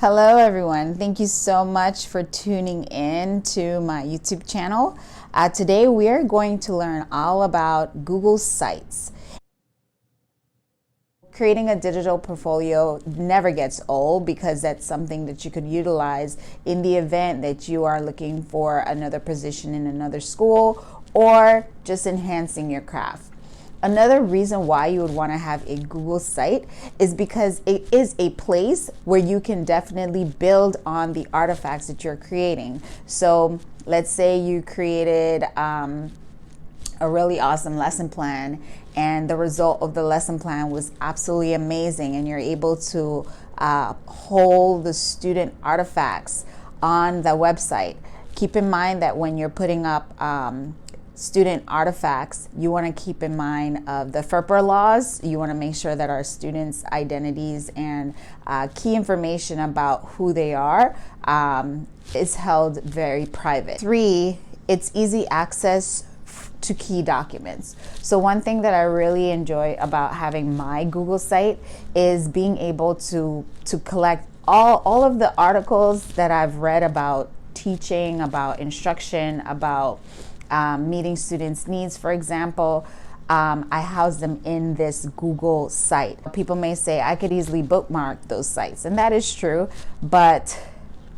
Hello, everyone. Thank you so much for tuning in to my YouTube channel. Today, we are going to learn all about Google Sites. Creating a digital portfolio never gets old because that's something that you could utilize in the event that you are looking for another position in another school or just enhancing your craft. Another reason why you would want to have a Google site is because it is a place where you can definitely build on the artifacts that you're creating. So let's say you created a really awesome lesson plan, and the result of the lesson plan was absolutely amazing, and you're able to hold the student artifacts on the website. Keep in mind that when you're putting up student artifacts, you want to keep in mind of the FERPA laws. You want to make sure that our students' identities and key information about who they are is held very private. 3, it's easy access to key documents. So one thing that I really enjoy about having my Google site is being able to collect all of the articles that I've read about teaching, about instruction, about meeting students' needs. For example, I house them in this Google site. People may say I could easily bookmark those sites, and that is true, but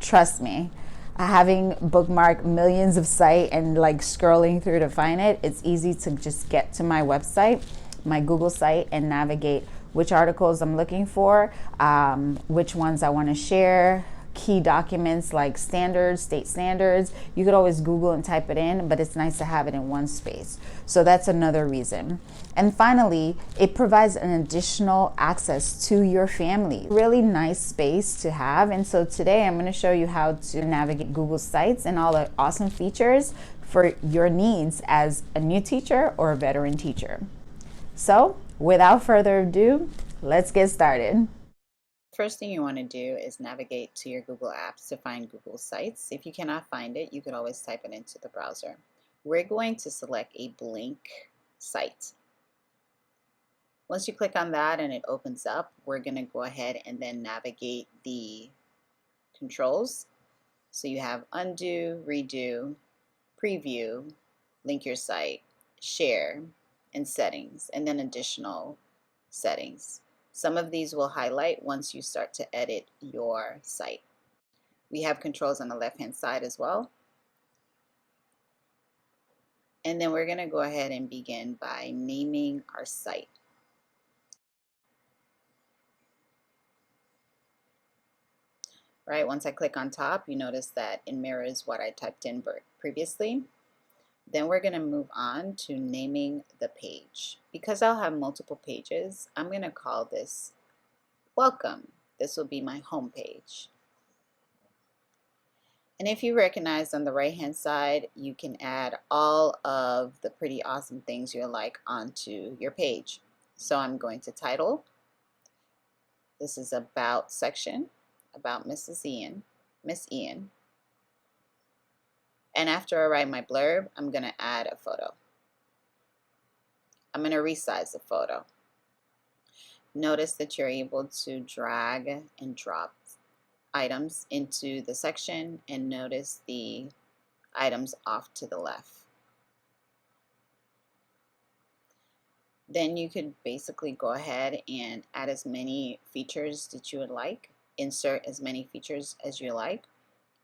trust me, having bookmarked millions of sites and like scrolling through to find it, it's easy to just get to my website, my Google site, and navigate which articles I'm looking for, which ones I want to share, key documents like standards, state standards. You could always Google and type it in, but it's nice to have it in one space. So that's another reason. And finally, it provides an additional access to your family. Really nice space to have. And so today I'm going to show you how to navigate Google Sites and all the awesome features for your needs as a new teacher or a veteran teacher. So without further ado, let's get started. First thing you want to do is navigate to your Google Apps to find Google Sites. If you cannot find it, you could always type it into the browser. We're going to select a blank site. Once you click on that and it opens up, we're going to go ahead and then navigate the controls. So you have undo, redo, preview, link your site, share, and settings, and then additional settings. Some of these will highlight once you start to edit your site. We have controls on the left-hand side as well. And then we're going to go ahead and begin by naming our site. Right, once I click on top, you notice that it mirrors what I typed in previously. Then we're going to move on to naming the page. Because I'll have multiple pages, I'm going to call this Welcome. This will be my home page. And if you recognize on the right hand side, you can add all of the pretty awesome things you like onto your page. So I'm going to title. This is about section, about Miss Ian. And after I write my blurb, I'm going to add a photo. I'm going to resize the photo. Notice that you're able to drag and drop items into the section, and notice the items off to the left. Then you could basically go ahead and add as many features that you would like, insert as many features as you like.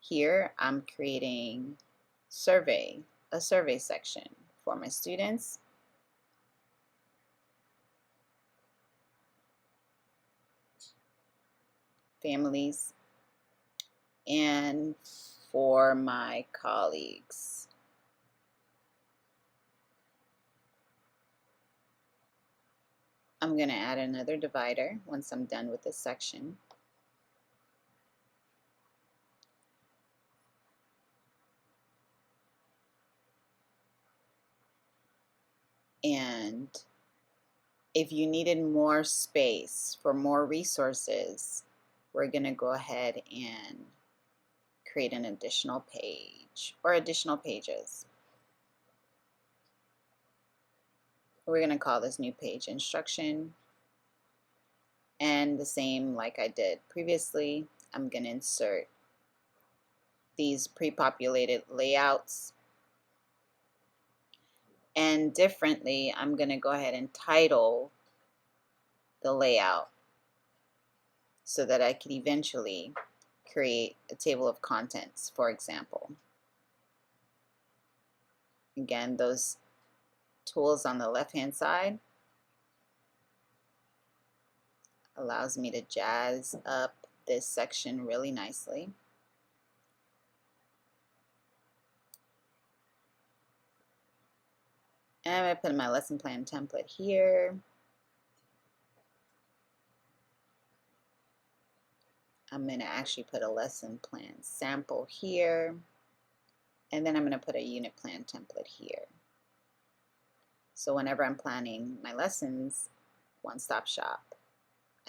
Here I'm creating a survey section for my students. Families, and for my colleagues. I'm going to add another divider once I'm done with this section. And if you needed more space for more resources, we're going to go ahead and create an additional page or additional pages. We're going to call this new page instruction. And the same like I did previously, I'm going to insert these pre-populated layouts. And differently, I'm going to go ahead and title the layout so that I could eventually create a table of contents, for example. Again, those tools on the left-hand side allows me to jazz up this section really nicely. And I'm going to put my lesson plan template here. I'm going to actually put a lesson plan sample here. And then I'm going to put a unit plan template here. So whenever I'm planning my lessons, one-stop shop,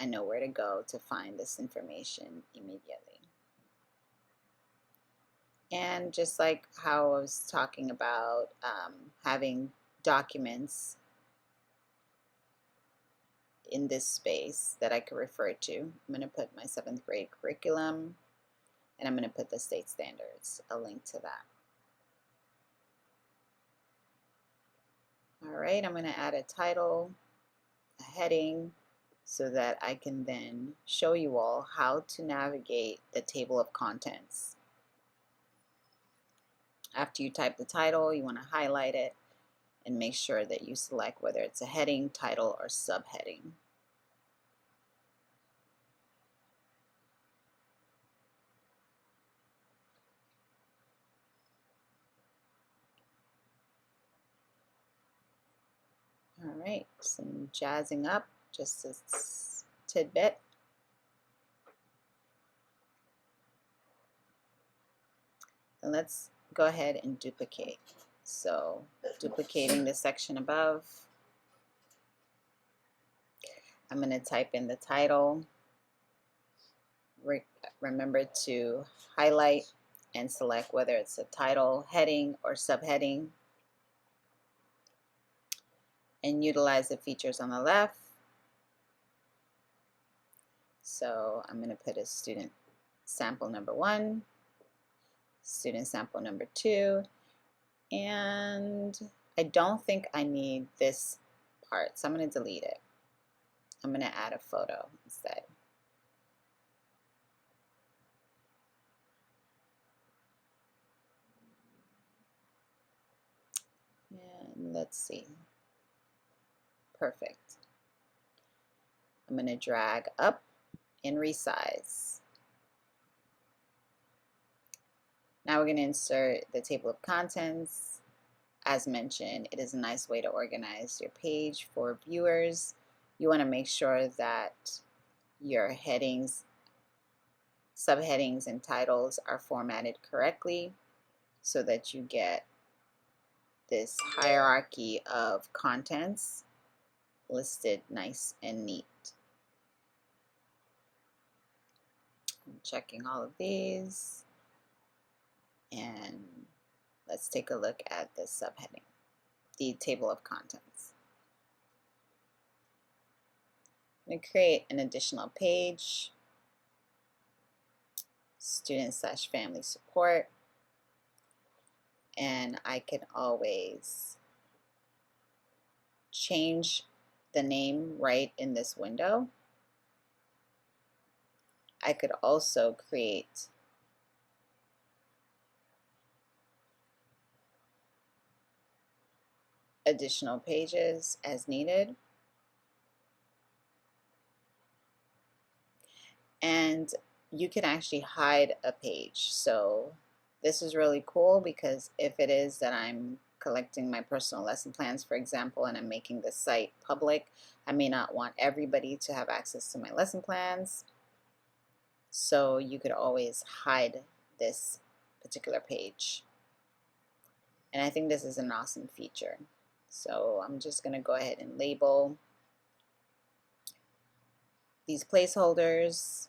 I know where to go to find this information immediately. And just like how I was talking about having documents in this space that I could refer to, I'm going to put my 7th grade curriculum, and I'm going to put the state standards, a link to that. All right, I'm going to add a title, a heading, so that I can then show you all how to navigate the table of contents. After you type the title, you want to highlight it and make sure that you select whether it's a heading, title, or subheading. All right, some jazzing up, just a tidbit. And let's go ahead and duplicate. So duplicating the section above, I'm going to type in the title. Remember to highlight and select whether it's a title, heading, or subheading, and utilize the features on the left. So I'm going to put a student sample number 1, student sample number 2, and I don't think I need this part, so I'm going to delete it. I'm going to add a photo instead. And let's see. Perfect. I'm going to drag up and resize. Now we're going to insert the table of contents. As mentioned, it is a nice way to organize your page for viewers. You want to make sure that your headings, subheadings, and titles are formatted correctly so that you get this hierarchy of contents listed nice and neat. I'm checking all of these, and let's take a look at the subheading, the table of contents. I'm going to create an additional page, student/family support, and I can always change the name right in this window. I could also create additional pages as needed. And you can actually hide a page. So this is really cool because if it is that I'm collecting my personal lesson plans, for example, and I'm making the site public, I may not want everybody to have access to my lesson plans. So you could always hide this particular page. And I think this is an awesome feature. So I'm just going to go ahead and label these placeholders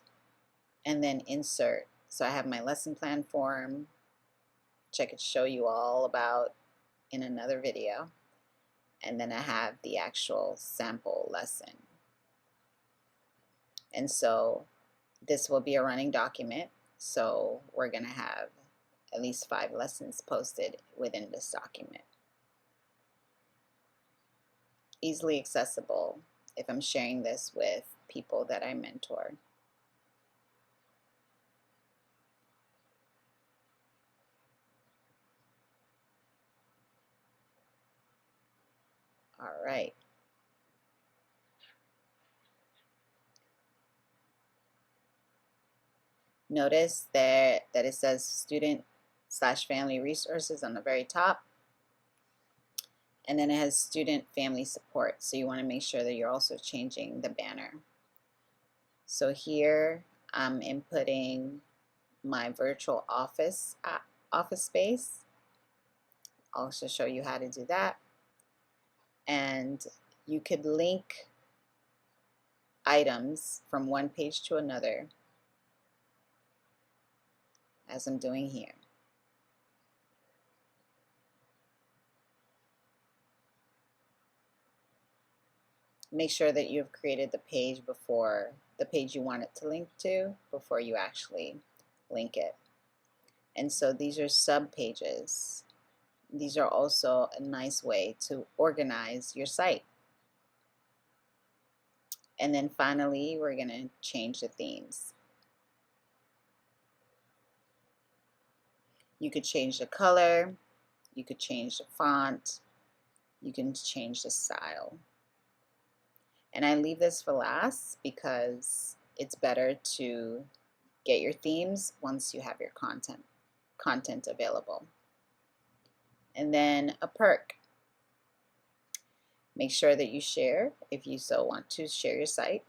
and then insert. So I have my lesson plan form, which I could show you all about in another video. And then I have the actual sample lesson. And so This will be a running document, so we're going to have at least 5 lessons posted within this document. Easily accessible if I'm sharing this with people that I mentor. All right. Notice that it says student/family resources on the very top. And then it has student family support. So you want to make sure that you're also changing the banner. So here I'm inputting my virtual office space. I'll also show you how to do that. And you could link items from one page to another, as I'm doing here. Make sure that you've created the page before the page you want it to link to before you actually link it. And so these are sub pages. These are also a nice way to organize your site. And then finally, we're going to change the themes. You could change the color, you could change the font, you can change the style. And I leave this for last because it's better to get your themes once you have your content available. And then a perk. Make sure that you share if you so want to share your site.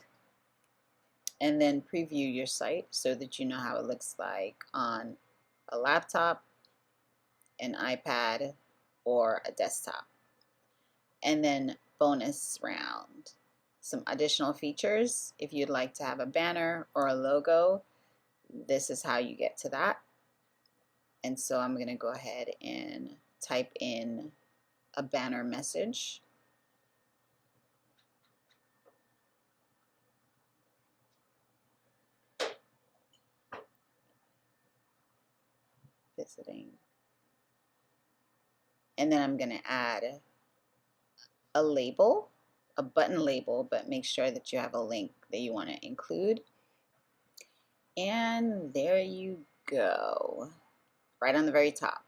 And then preview your site so that you know how it looks like on a laptop, an iPad, or a desktop. And then bonus round. Some additional features. If you'd like to have a banner or a logo, this is how you get to that. And so I'm going to go ahead and type in a banner message. Visiting. And then I'm going to add a label, a button label, but make sure that you have a link that you want to include. And there you go, right on the very top.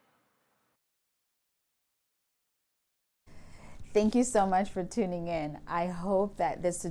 Thank you so much for tuning in. I hope that this